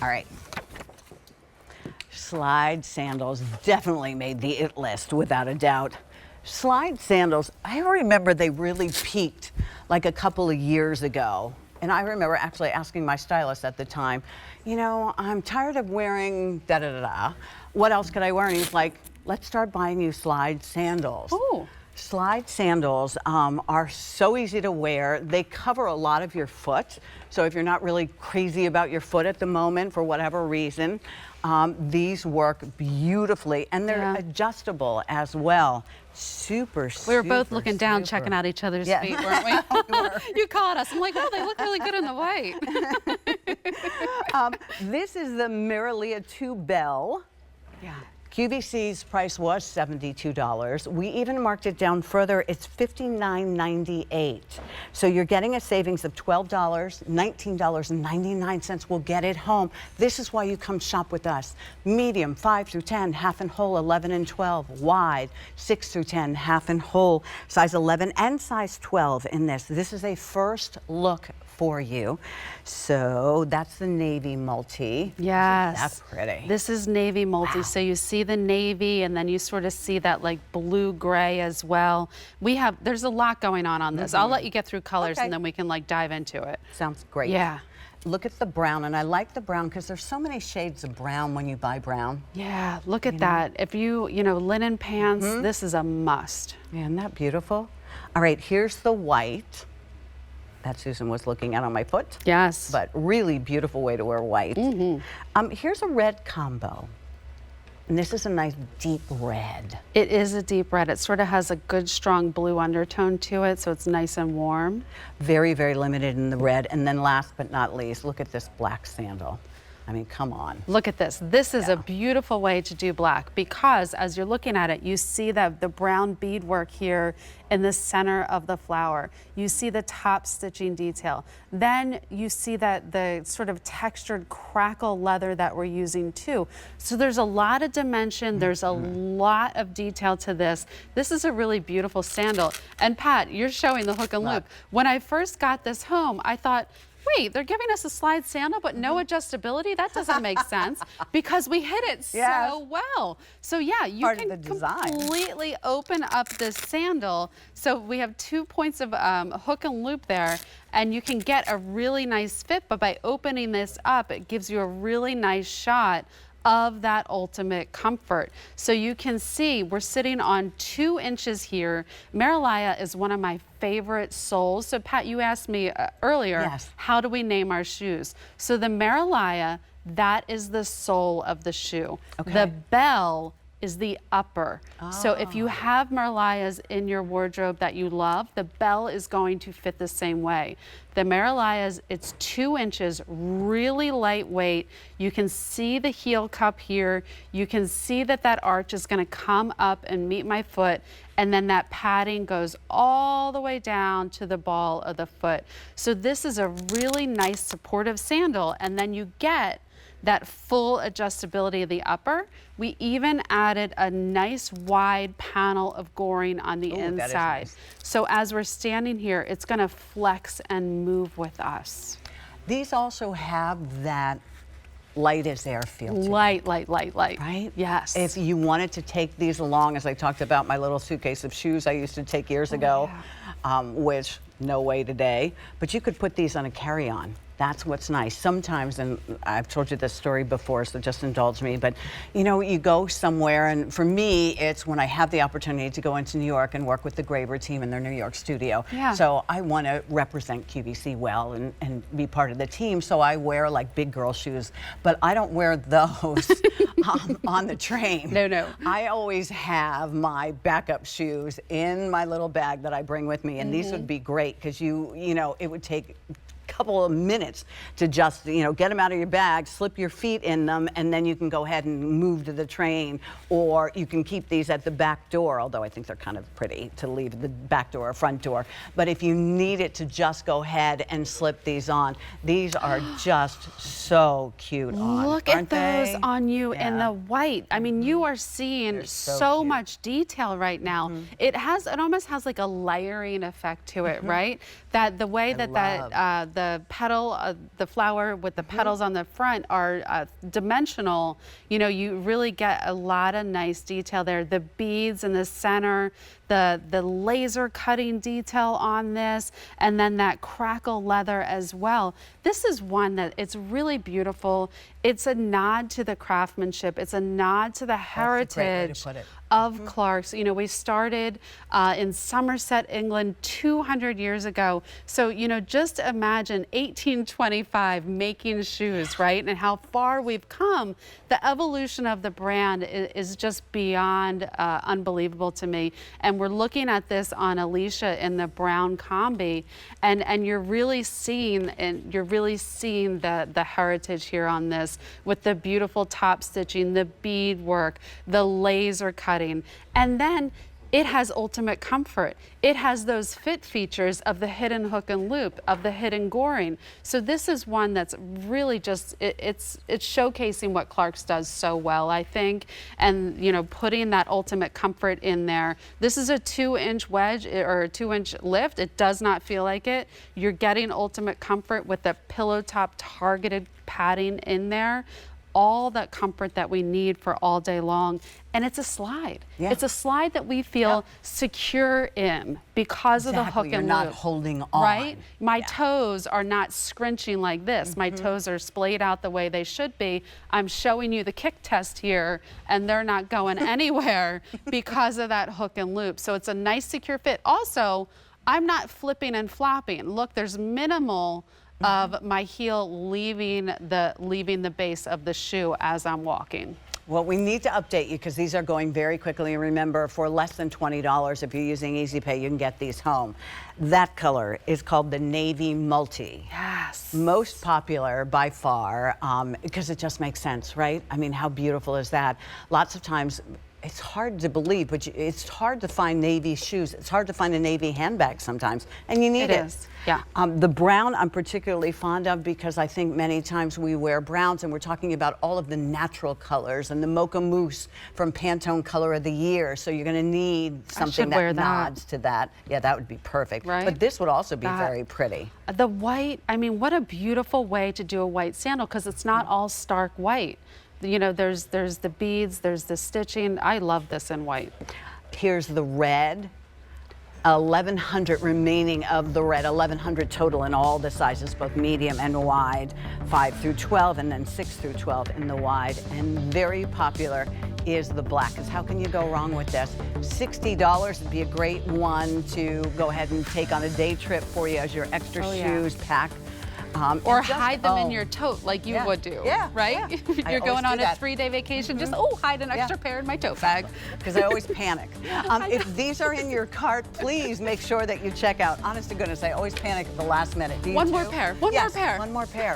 All right. Slide sandals definitely made the it list without a doubt. Slide sandals, I remember they really peaked like a couple of years ago. And I remember actually asking my stylist at the time, you know, I'm tired of wearing da-da-da-da. What else could I wear? And he's like, let's start buying you slide sandals. Ooh. Slide sandals are so easy to wear. They cover a lot of your foot. So if you're not really crazy about your foot at the moment for whatever reason, these work beautifully, and they're adjustable as well. Super, We were both looking down, checking out each other's feet, weren't we? We were. You caught us. I'm like, oh, they look really good in the white. This is the Merliah2 Belle. Yeah. QVC's price was $72. We even marked it down further. It's $59.98. So you're getting a savings of $12, $19.99 will get it home. This is why you come shop with us. Medium, 5 through 10, half and whole, 11 and 12. Wide, 6 through 10, half and whole, size 11 and size 12 in this. This is a first look for you. So that's the navy multi. Yes. That's pretty. This is navy multi. So you see the navy, and then you sort of see that like blue gray as well. There's a lot going on this. I'll let you get through colors and then we can like dive into it. Sounds great. Yeah. Look at the brown, and I like the brown because there's so many shades of brown when you buy brown. Yeah, look at that. If you know, linen pants, this is a must. Yeah, isn't that beautiful? All right, here's the white that Susan was looking at on my foot. Yes. But really beautiful way to wear white. Here's a red combo. And this is a nice deep red. It is a deep red. It sort of has a good strong blue undertone to it, so it's nice and warm. Very, very limited in the red. And then last but not least, look at this black sandal. I mean, come on. Look at this. This is a beautiful way to do black because as you're looking at it, you see that the brown beadwork here in the center of the flower. You see the top stitching detail. Then you see that the sort of textured crackle leather that we're using too. So there's a lot of dimension. There's a lot of detail to this. This is a really beautiful sandal. And Pat, you're showing the hook and loop. When I first got this home, I thought, wait, they're giving us a slide sandal, but no adjustability? That doesn't make sense because we hit it so well. So yeah, you can completely open up this sandal. So we have 2 points of hook and loop there, and you can get a really nice fit, but by opening this up, it gives you a really nice shot of that ultimate comfort. So you can see we're sitting on 2 inches here. Merliah is one of my favorite soles. So Pat, you asked me earlier, how do we name our shoes? So the Merliah, that is the sole of the shoe. The Belle is the upper. So if you have Merliahs in your wardrobe that you love, the Belle is going to fit the same way. The Merliahs, it's 2 inches, really lightweight. You can see the heel cup here. You can see that that arch is gonna come up and meet my foot, and then that padding goes all the way down to the ball of the foot. So this is a really nice supportive sandal, and then you get that full adjustability of the upper. We even added a nice wide panel of goring on the inside. So as we're standing here, it's gonna flex and move with us. These also have that light as air feel to light, right? Yes. If you wanted to take these along, as I talked about my little suitcase of shoes I used to take years ago, which no way today, but you could put these on a carry-on. That's what's nice. Sometimes, and I've told you this story before, so just indulge me, but you know, you go somewhere, and for me, it's when I have the opportunity to go into New York and work with the Graver team in their New York studio. So I want to represent QVC well and be part of the team, so I wear like big girl shoes, but I don't wear those on the train. No. I always have my backup shoes in my little bag that I bring with me, and these would be great because you know, it would take couple of minutes to just, you know, get them out of your bag, slip your feet in them, and then you can go ahead and move to the train, or you can keep these at the back door, although I think they're kind of pretty to leave the back door or front door. But if you need it to just go ahead and slip these on, these are just so cute on. Look at those on you in the white. I mean, you are seeing so much detail right now. It almost has like a layering effect to it, right? That the way that the petal, the flower with the petals on the front are dimensional. You know, you really get a lot of nice detail there. The beads in the center, the laser cutting detail on this, and then that crackle leather as well. This is one that it's really beautiful. It's a nod to the craftsmanship. It's a nod to the heritage of Clarks. You know, we started in Somerset, England 200 years ago. So, you know, just imagine 1825 making shoes, right? And how far we've come. The evolution of the brand is just beyond unbelievable to me. And we're looking at this on Alicia in the brown combi, and you're really seeing the heritage here on this with the beautiful top stitching, the beadwork, the laser cutting, and then it has ultimate comfort. It has those fit features of the hidden hook and loop, of the hidden goring. So this is one that's really just, it's showcasing what Clarks does so well, I think, and you know, putting that ultimate comfort in there. This is a 2-inch wedge or a 2-inch lift. It does not feel like it. You're getting ultimate comfort with the pillow top targeted padding in there. All that comfort that we need for all day long. And it's a slide. Yeah. It's a slide that we feel secure in because of the hook and loop. You're not holding on. Right? My toes are not scrunching like this. My toes are splayed out the way they should be. I'm showing you the kick test here, and they're not going anywhere because of that hook and loop. So it's a nice secure fit. Also, I'm not flipping and flopping. Look, there's minimal of my heel leaving the base of the shoe as I'm walking. Well, we need to update you because these are going very quickly. Remember, for less than $20, if you're using Easy Pay, you can get these home. That color is called the Navy Multi. Yes. Most popular by far because it just makes sense, right? I mean, how beautiful is that? Lots of times, it's hard to believe, but it's hard to find navy shoes. It's hard to find a navy handbag sometimes, and you need it. It is, yeah. The brown I'm particularly fond of because I think many times we wear browns and we're talking about all of the natural colors and the mocha mousse from Pantone Color of the Year. So you're going to need something that nods to that. Yeah, that would be perfect. Right? But this would also be very pretty. The white, I mean, what a beautiful way to do a white sandal because it's not all stark white. You know, there's the beads, there's the stitching. I love this in white. Here's the red. 1,100 remaining of the red, 1,100 total in all the sizes, both medium and wide, 5 through 12, and then 6 through 12 in the wide. And very popular is the black, because how can you go wrong with this? $60 would be a great one to go ahead and take on a day trip for you as your extra shoes pack. Or hide them in your tote like you would do, right? Yeah. You're going on a 3-day vacation, just, hide an extra pair in my tote bag. Because I always panic. If these are in your cart, please make sure that you check out. Honest to goodness, I always panic at the last minute. Do you One more pair. One more pair. One more pair.